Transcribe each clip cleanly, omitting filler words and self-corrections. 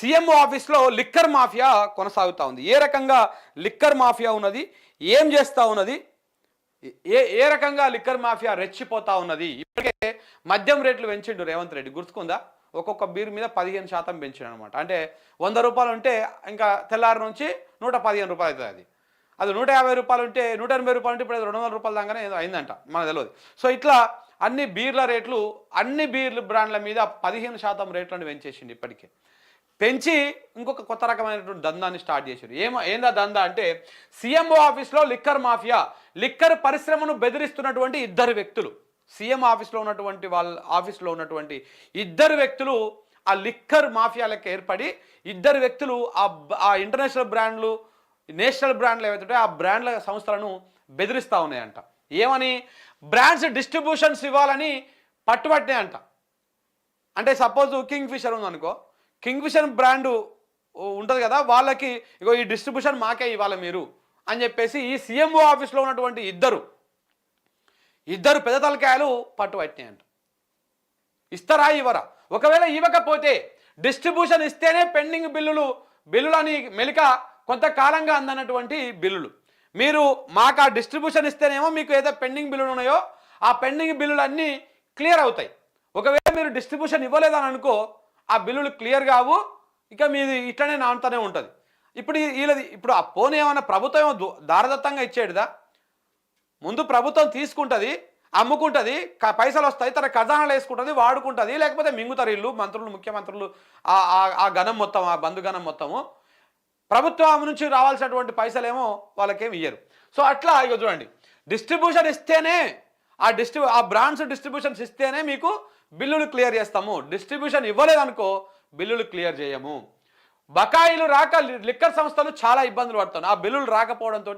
CMO ఆఫీస్లో liquor mafia కొనసాగుతూ ఉంది. ఏ రకంగా లిక్కర్ మాఫియా ఉన్నది, ఏం చేస్తూ ఉన్నది, ఏ ఏ రకంగా లిక్కర్ మాఫియా రెచ్చిపోతా ఉన్నది. ఇప్పటికే మద్యం రేట్లు పెంచిండు రేవంత్ రెడ్డి, గుర్తుకుందా? ఒక్కొక్క బీర్ మీద 15% పెంచాడు అనమాట. అంటే 100 రూపాయలు ఉంటే ఇంకా తెల్లారి నుంచి 115 రూపాయలు అవుతుంది. అది 150 రూపాయలు ఉంటే 180 రూపాయలు ఉంటే ఇప్పుడు 200 రూపాయలు దాకానే ఏదో అయిందంట, మనకు తెలియదు. సో ఇట్లా అన్ని బీర్ల రేట్లు, అన్ని బీర్ల బ్రాండ్ల మీద 15% రేట్లను పెంచేసిండు. ఇప్పటికే పెంచి ఇంకొక కొత్త రకమైనటువంటి దందాన్ని స్టార్ట్ చేశారు. ఏందా దందా అంటే, సీఎంఓ ఆఫీస్లో లిక్కర్ మాఫియా, లిక్కర్ పరిశ్రమను బెదిరిస్తున్నటువంటి ఇద్దరు వ్యక్తులు, సీఎం ఆఫీస్లో ఉన్నటువంటి వాళ్ళ ఆఫీస్లో ఉన్నటువంటి ఇద్దరు వ్యక్తులు ఆ లిక్కర్ మాఫియా లెక్క ఏర్పడి, ఇద్దరు వ్యక్తులు ఆ ఇంటర్నేషనల్ బ్రాండ్లు, నేషనల్ బ్రాండ్లు ఏవైతే ఆ బ్రాండ్ల సంస్థలను బెదిరిస్తూ ఉన్నాయంట. ఏమని? బ్రాండ్స్ డిస్ట్రిబ్యూషన్స్ ఇవ్వాలని పట్టుబట్టినాయంట. అంటే సపోజ్ కింగ్ ఫిషర్ ఉందనుకో, కింగ్ ఫిషర్ బ్రాండు ఉంటుంది కదా, వాళ్ళకి ఇగో ఈ డిస్ట్రిబ్యూషన్ మాకే ఇవ్వాలి మీరు అని చెప్పేసి ఈ సీఎంఓ ఆఫీస్లో ఉన్నటువంటి ఇద్దరు పెద్ద తలకాయలు పట్టుబట్టినాయంట. ఇస్తారా ఇవ్వరా? ఒకవేళ ఇవ్వకపోతే డిస్ట్రిబ్యూషన్ ఇస్తేనే పెండింగ్ బిల్లులని మెలిక కొంతకాలంగా అందనటువంటి బిల్లులు, మీరు మాకు ఆ డిస్ట్రిబ్యూషన్ ఇస్తేనేమో మీకు ఏదో పెండింగ్ బిల్లులు ఉన్నాయో ఆ పెండింగ్ బిల్లులన్నీ క్లియర్ అవుతాయి. ఒకవేళ మీరు డిస్ట్రిబ్యూషన్ ఇవ్వలేదని అనుకో, ఆ బిల్లులు క్లియర్ కావు, ఇక మీది ఇట్లనే నానుతూనే ఉంటుంది. ఇప్పుడు ఆ పోనీ ఏమన్నా ప్రభుత్వం ఏమో దారదత్తంగా ఇచ్చేడుదా? ముందు ప్రభుత్వం తీసుకుంటుంది, అమ్ముకుంటుంది, పైసలు వస్తాయి, తన ఖజానాలు వేసుకుంటుంది, వాడుకుంటుంది, లేకపోతే మింగుతారు ఇల్లు మంత్రులు, ముఖ్యమంత్రులు, ఆ గణం మొత్తం, ఆ బంధుగణం మొత్తము. ప్రభుత్వం నుంచి రావాల్సినటువంటి పైసలేమో వాళ్ళకేమి ఇయ్యరు. సో అట్లా ఇక చూడండి, డిస్ట్రిబ్యూషన్ ఇస్తేనే ఆ బ్రాండ్స్ డిస్ట్రిబ్యూషన్స్ ఇస్తేనే మీకు బిల్లులు క్లియర్ చేస్తాము, డిస్ట్రిబ్యూషన్ ఇవ్వలేదనుకో బిల్లులు క్లియర్ చేయము. బకాయిలు రాక లిక్కర్ సంస్థలు చాలా ఇబ్బందులు పడుతున్నాయి. ఆ బిల్లులు రాకపోవడంతో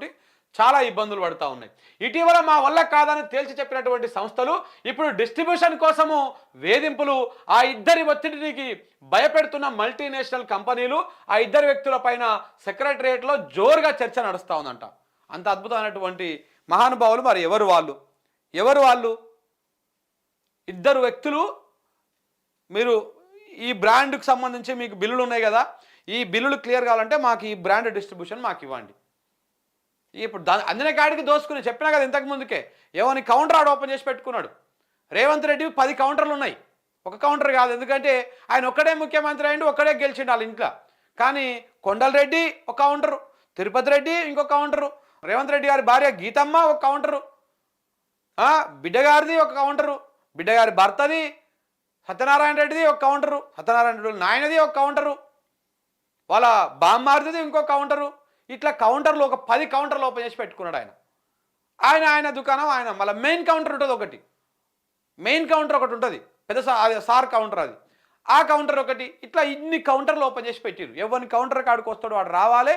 చాలా ఇబ్బందులు పడుతూ ఉన్నాయి. ఇటీవల మా వల్ల కాదని తేల్చి చెప్పినటువంటి సంస్థలు ఇప్పుడు డిస్ట్రిబ్యూషన్ కోసము వేధింపులు, ఆ ఇద్దరి ఒత్తిడికి భయపెడుతున్న మల్టీనేషనల్ కంపెనీలు, ఆ ఇద్దరు వ్యక్తుల పైన సెక్రటరియట్లో జోరుగా చర్చ నడుస్తూ ఉందంట. అంత అద్భుతమైనటువంటి మహానుభావులు. మరి ఎవరు వాళ్ళు? ఇద్దరు వ్యక్తులు, మీరు ఈ బ్రాండ్కి సంబంధించి మీకు బిల్లులు ఉన్నాయి కదా, ఈ బిల్లులు క్లియర్ కావాలంటే మాకు ఈ బ్రాండ్ డిస్ట్రిబ్యూషన్ మాకు ఇవ్వండి. ఇప్పుడు అందిన కాడికి దోసుకుని చెప్పినా కదా ఇంతకు ముందుకే, ఏమని కౌంటర్ ఆడ ఓపెన్ చేసి పెట్టుకున్నాడు రేవంత్ రెడ్డి. 10 కౌంటర్లు ఉన్నాయి, ఒక కౌంటర్ కాదు. ఎందుకంటే ఆయన ఒక్కడే ముఖ్యమంత్రి అయ్యిండు, ఒక్కడే గెలిచిండు వాళ్ళ ఇంట్లో. కానీ కొండల రెడ్డి ఒక కౌంటరు, తిరుపతి రెడ్డి ఇంకొక కౌంటరు, రేవంత్ రెడ్డి గారి భార్య గీతమ్మ ఒక కౌంటరు, బిడ్డగారిది ఒక కౌంటరు, బిడ్డగారి భర్తది సత్యనారాయణ రెడ్డిది ఒక కౌంటరు, సత్యనారాయణ రెడ్డి నాయనది ఒక కౌంటరు, వాళ్ళ బామ్మారిది ఇంకో కౌంటరు. ఇట్లా కౌంటర్లు ఒక 10 కౌంటర్లు ఓపెన్ చేసి పెట్టుకున్నాడు ఆయన దుకాణం. ఆయన మళ్ళీ మెయిన్ కౌంటర్ ఉంటుంది ఒకటి, మెయిన్ కౌంటర్ ఒకటి ఉంటుంది, పెద్ద సార్ కౌంటర్ అది, ఆ కౌంటర్ ఒకటి. ఇట్లా ఇన్ని కౌంటర్లు ఓపెన్ చేసి పెట్టిరు. ఎవరిని కౌంటర్ కాడికి వస్తాడు వాడు రావాలి,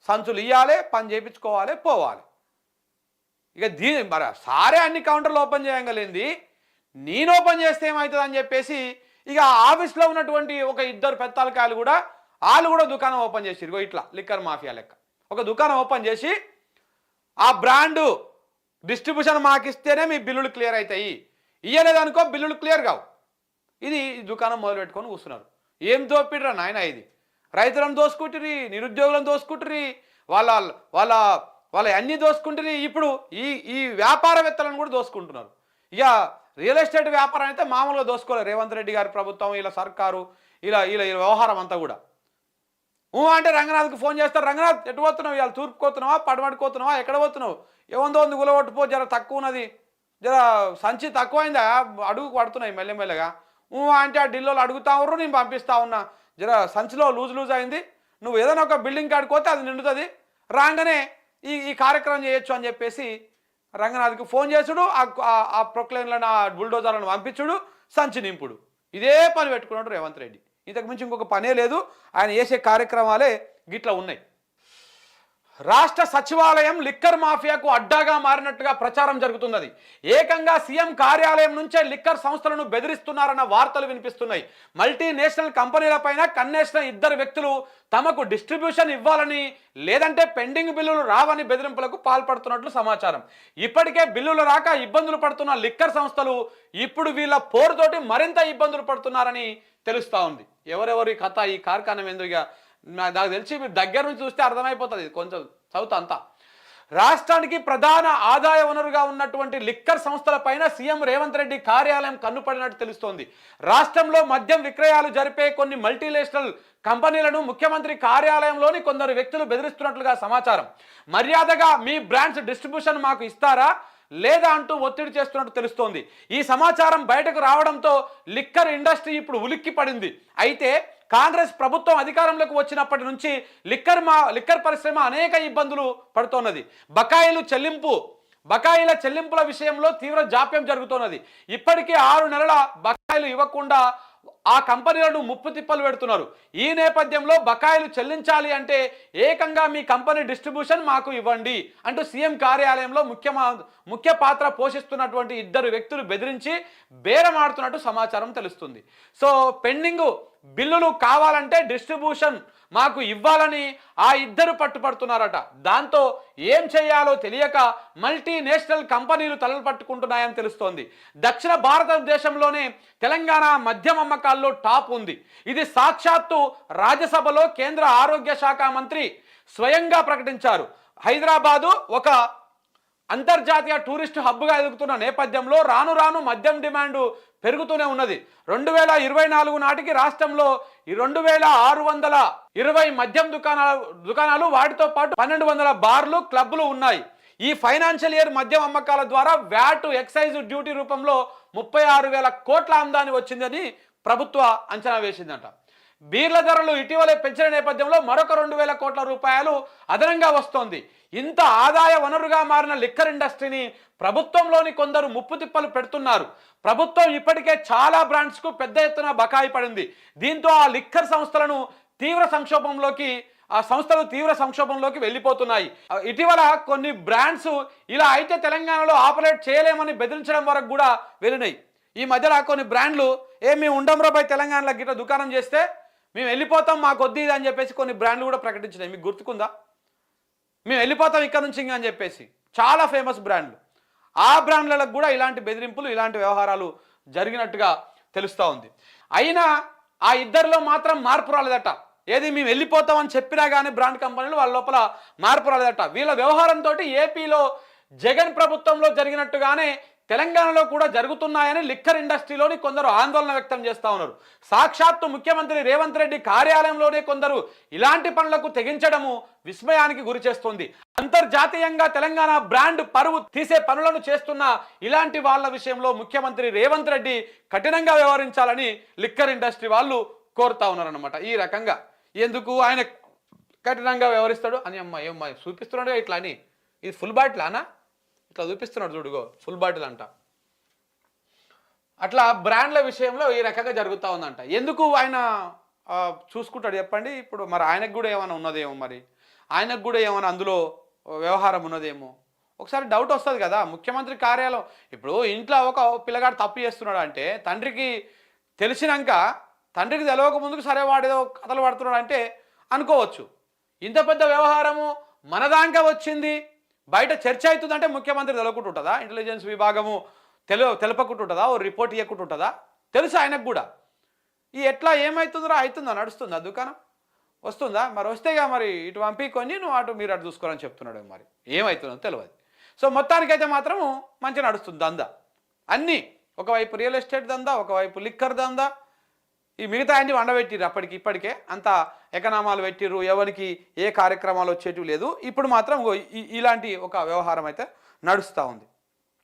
సంచులు ఇవ్వాలి, పని చేయించుకోవాలి, పోవాలి. ఇక మరి సారే అన్ని కౌంటర్లు ఓపెన్ చేయగలిగింది, నేను ఓపెన్ చేస్తే ఏమవుతుంది అని చెప్పేసి ఇక ఆఫీస్లో ఉన్నటువంటి ఒక ఇద్దరు పెత్తాలకాయలు కూడా వాళ్ళు కూడా దుకాణం ఓపెన్ చేసిరు. ఇట్లా లిక్కర్ మాఫియా లెక్క ఒక దుకాణం ఓపెన్ చేసి ఆ బ్రాండు డిస్ట్రిబ్యూషన్ మాకు ఇస్తేనే మీ బిల్లులు క్లియర్ అవుతాయి, ఇయ్యలేదనుకో బిల్లులు క్లియర్ కావు. ఇది దుకాణం మొదలు పెట్టుకొని కూర్చున్నారు. ఏం దోపిడ్రా నాయన ఇది? రైతులను దోసుకుంటురి, నిరుద్యోగులను దోసుకుంటురి, వాళ్ళ అన్నీ దోసుకుంటురి. ఇప్పుడు ఈ వ్యాపారవేత్తలను కూడా దోసుకుంటున్నారు. ఇక రియల్ ఎస్టేట్ వ్యాపారం అయితే మామూలుగా దోసుకోలేదు రేవంత్ రెడ్డి గారి ప్రభుత్వం, ఇలా సర్కారు, ఇలా వ్యవహారం అంతా కూడా. అంటే రంగనాథ్కి ఫోన్ చేస్తారు, రంగనాథ్ ఎటు పోతున్నావు, ఇవాళ తూర్పు పోతున్నావా, పడమడిపోతున్నావా, ఎక్కడ పోతున్నావు, ఏముందో ఉంది గులగొట్టుపో, జర తక్కువ ఉన్నది, జర సంచి తక్కువైందా, అడుగు పడుతున్నాయి మెల్లమెల్లగా. అంటే ఆ ఢిల్లీలో అడుగుతా ఉర్రు, నేను పంపిస్తా ఉన్నా, జర సంచిలో లూజ్ అయింది, నువ్వు ఏదైనా ఒక బిల్డింగ్ కాడికి పోతే అది నిండుతుంది, రాగానే ఈ కార్యక్రమం చేయొచ్చు అని చెప్పేసి రంగనాథ్కి ఫోన్ చేసుడు, ఆ ప్రొక్లైన్లను, ఆ బుల్డోజర్లను పంపించుడు, సంచి నింపుడు. ఇదే పని పెట్టుకున్నాడు రేవంత్ రెడ్డి. ఇంతకు మించి ఇంకొక పనే లేదు. ఆయన చేసే కార్యక్రమాలే గిట్లా ఉన్నాయి. రాష్ట్ర సచివాలయం లిక్కర్ మాఫియాకు అడ్డాగా మారినట్టుగా ప్రచారం జరుగుతున్నది. ఏకంగా సీఎం కార్యాలయం నుంచే లిక్కర్ సంస్థలను బెదిరిస్తున్నారన్న వార్తలు వినిపిస్తున్నాయి. మల్టీనేషనల్ కంపెనీలపైన కన్నేసిన ఇద్దరు వ్యక్తులు తమకు డిస్ట్రిబ్యూషన్ ఇవ్వాలని, లేదంటే పెండింగ్ బిల్లులు రావని బెదిరింపులకు పాల్పడుతున్నట్లు సమాచారం. ఇప్పటికే బిల్లులు రాక ఇబ్బందులు పడుతున్న లిక్కర్ సంస్థలు ఇప్పుడు వీళ్ళ పోరుతోటి మరింత ఇబ్బందులు పడుతున్నారని తెలుస్తూ ఉంది. ఎవరెవరు ఈ కథ ఈ కార్ఖానం ఎందుకు ఇక నాకు తెలిసి మీరు దగ్గర నుంచి చూస్తే అర్థమైపోతుంది కొంచెం చదువుతా అంతా. రాష్ట్రానికి ప్రధాన ఆదాయ వనరుగా ఉన్నటువంటి లిక్కర్ సంస్థలపైన సీఎం రేవంత్ రెడ్డి కార్యాలయం కన్నుపడినట్టు తెలుస్తోంది. రాష్ట్రంలో మద్యం విక్రయాలు జరిపే కొన్ని మల్టీనేషనల్ కంపెనీలను ముఖ్యమంత్రి కార్యాలయంలోని కొందరు వ్యక్తులు బెదిరిస్తున్నట్లుగా సమాచారం. మర్యాదగా మీ బ్రాండ్స్ డిస్ట్రిబ్యూషన్ మాకు ఇస్తారా లేదా అంటూ ఒత్తిడి చేస్తున్నట్టు తెలుస్తోంది. ఈ సమాచారం బయటకు రావడంతో లిక్కర్ ఇండస్ట్రీ ఇప్పుడు ఉలిక్కి పడింది. అయితే కాంగ్రెస్ ప్రభుత్వం అధికారంలోకి వచ్చినప్పటి నుంచి లిక్కర్ పరిశ్రమ అనేక ఇబ్బందులు పడుతున్నది. బకాయిల చెల్లింపుల విషయంలో తీవ్ర జాప్యం జరుగుతున్నది. ఇప్పటికే 6 నెలల బకాయిలు ఇవ్వకుండా ఆ కంపెనీలను ముప్పు తిప్పలు పెడుతున్నారు. ఈ నేపథ్యంలో బకాయిలు చెల్లించాలి అంటే ఏకంగా మీ కంపెనీ డిస్ట్రిబ్యూషన్ మాకు ఇవ్వండి అంటూ సీఎం కార్యాలయంలో ముఖ్య పాత్ర పోషిస్తున్నటువంటి 2 వ్యక్తులు బెదిరించి బేరమాడుతున్నట్టు సమాచారం తెలుస్తుంది. సో పెండింగ్ బిల్లులు కావాలంటే డిస్ట్రిబ్యూషన్ మాకు ఇవ్వాలని ఆ 2 పట్టుపడుతున్నారట. దాంతో ఏం చేయాలో తెలియక మల్టీనేషనల్ కంపెనీలు తలలు పట్టుకుంటున్నాయని తెలుస్తోంది. దక్షిణ భారతదేశంలోనే తెలంగాణ మద్యం అమ్మకాల్లో టాప్ ఉంది. ఇది సాక్షాత్తు రాజ్యసభలో కేంద్ర ఆరోగ్య శాఖ మంత్రి స్వయంగా ప్రకటించారు. హైదరాబాదు ఒక అంతర్జాతీయ టూరిస్టు హబ్గా ఎదుగుతున్న నేపథ్యంలో రాను రాను మద్యం డిమాండ్ పెరుగుతూనే ఉన్నది. 2024 నాటికి రాష్ట్రంలో 2620 మద్యం దుకాణాలు వాటితో పాటు 1200 బార్లు క్లబ్లు ఉన్నాయి. ఈ ఫైనాన్షియల్ ఇయర్ మద్యం అమ్మకాల ద్వారా వ్యాట్ ఎక్సైజ్ డ్యూటీ రూపంలో 36,000 కోట్ల ఆదాయం వచ్చిందని ప్రభుత్వ అంచనా వేసిందంట. బీర్ల ధరలు ఇటీవలే పెంచిన నేపథ్యంలో మరొక 2,000 కోట్ల రూపాయలు అదనంగా వస్తోంది. ఇంత ఆదాయ వనరుగా మారిన లిక్కర్ ఇండస్ట్రీని ప్రభుత్వంలోని కొందరు ముప్పు తిప్పలు పెడుతున్నారు. ప్రభుత్వం ఇప్పటికే చాలా బ్రాండ్స్కు పెద్ద ఎత్తున బకాయి పడింది. దీంతో ఆ లిక్కర్ సంస్థలు తీవ్ర సంక్షోభంలోకి వెళ్ళిపోతున్నాయి. ఇటీవల కొన్ని బ్రాండ్స్ ఇలా అయితే తెలంగాణలో ఆపరేట్ చేయలేమని బెదిరించడం వరకు కూడా వెళ్ళినాయి. ఈ మధ్యలో కొన్ని బ్రాండ్లు మేము ఉండంరాబాయ్ తెలంగాణలో గిట్ట దుకాణం చేస్తే మేము వెళ్ళిపోతాం మాకు వద్దు ఇది అని చెప్పేసి కొన్ని బ్రాండ్లు కూడా ప్రకటించినాయి. మీకు గుర్తుకుందా? మేము వెళ్ళిపోతాం ఇక్కడ నుంచి ఇంకా అని చెప్పేసి చాలా ఫేమస్ బ్రాండ్లు. ఆ బ్రాండ్లకు కూడా ఇలాంటి బెదిరింపులు ఇలాంటి వ్యవహారాలు జరిగినట్టుగా తెలుస్తూ ఉంది. అయినా ఆ 2లో మాత్రం మార్పు రాలేదట. ఏది మేము వెళ్ళిపోతామని చెప్పినా కానీ బ్రాండ్ కంపెనీలు వాళ్ళ లోపల మార్పు రాలేదట. వీళ్ళ వ్యవహారంతో ఏపీలో జగన్ ప్రభుత్వంలో జరిగినట్టుగానే తెలంగాణలో కూడా జరుగుతున్నాయని లిక్కర్ ఇండస్ట్రీలోని కొందరు ఆందోళన వ్యక్తం చేస్తూ ఉన్నారు. సాక్షాత్తు ముఖ్యమంత్రి రేవంత్ రెడ్డి కార్యాలయంలోనే కొందరు ఇలాంటి పనులకు తెగించడము విస్మయానికి గురి చేస్తుంది. అంతర్జాతీయంగా తెలంగాణ బ్రాండ్ పరువు తీసే పనులను చేస్తున్న ఇలాంటి వాళ్ళ విషయంలో ముఖ్యమంత్రి రేవంత్ రెడ్డి కఠినంగా వ్యవహరించాలని లిక్కర్ ఇండస్ట్రీ వాళ్ళు కోరుతా ఉన్నారన్నమాట. ఈ రకంగా ఎందుకు ఆయన కఠినంగా వ్యవహరిస్తాడు అని ఏమ్మాయి చూపిస్తున్నాడుగా ఇట్లా అని. ఇది ఫుల్ బాటిలానా? ఇట్లా చూపిస్తున్నాడు చూడుగో ఫుల్ బాటిల్ అంట. అట్లా బ్రాండ్ల విషయంలో ఈ రకంగా జరుగుతూ ఉందంట. ఎందుకు ఆయన చూసుకుంటాడు చెప్పండి? ఇప్పుడు మరి ఆయనకు కూడా ఏమైనా ఉన్నదేమో, మరి ఆయనకు కూడా ఏమైనా అందులో వ్యవహారం ఉన్నదేమో ఒకసారి డౌట్ వస్తుంది కదా. ముఖ్యమంత్రి కార్యాలయం ఇప్పుడు ఇంట్లో ఒక పిల్లగాడు తప్పు చేస్తున్నాడు అంటే తండ్రికి తెలిసినాక తండ్రికి తెలియక ముందుకు సరే వాడేదో కథలు పడుతున్నాడు అంటే అనుకోవచ్చు. ఇంత పెద్ద వ్యవహారము మన దాకా వచ్చింది బయట చర్చ అవుతుందంటే ముఖ్యమంత్రి తెలవకుంటుంటుందా? ఇంటెలిజెన్స్ విభాగము తెలపకుంటుంటుందా? ఓ రిపోర్ట్ ఇవ్వకుంటుంటుందా? తెలుసు ఆయనకు కూడా. ఈ ఎట్లా ఏమవుతుందో అవుతుందా? నడుస్తుందా దుకాణం? వస్తుందా? మరి వస్తేగా మరి ఇటు పంపించుకొని నువ్వు అటు మీరు అటు చూసుకోవాలని చెప్తున్నాడు. మరి ఏమవుతుందో తెలియదు. సో మొత్తానికైతే మాత్రము మంచిగా నడుస్తుంది దందా. అన్నీ ఒకవైపు రియల్ ఎస్టేట్ దందా, ఒకవైపు లిక్కర్ దందా, ఈ మిగతా అన్ని వండబెట్టిర్రు. ఇప్పటికే అంత ఎకనామాలు పెట్టిర్రు, ఎవరికి ఏ కార్యక్రమాలు వచ్చేటివి లేదు. ఇప్పుడు మాత్రం ఇలాంటి ఒక వ్యవహారం అయితే నడుస్తూ ఉంది.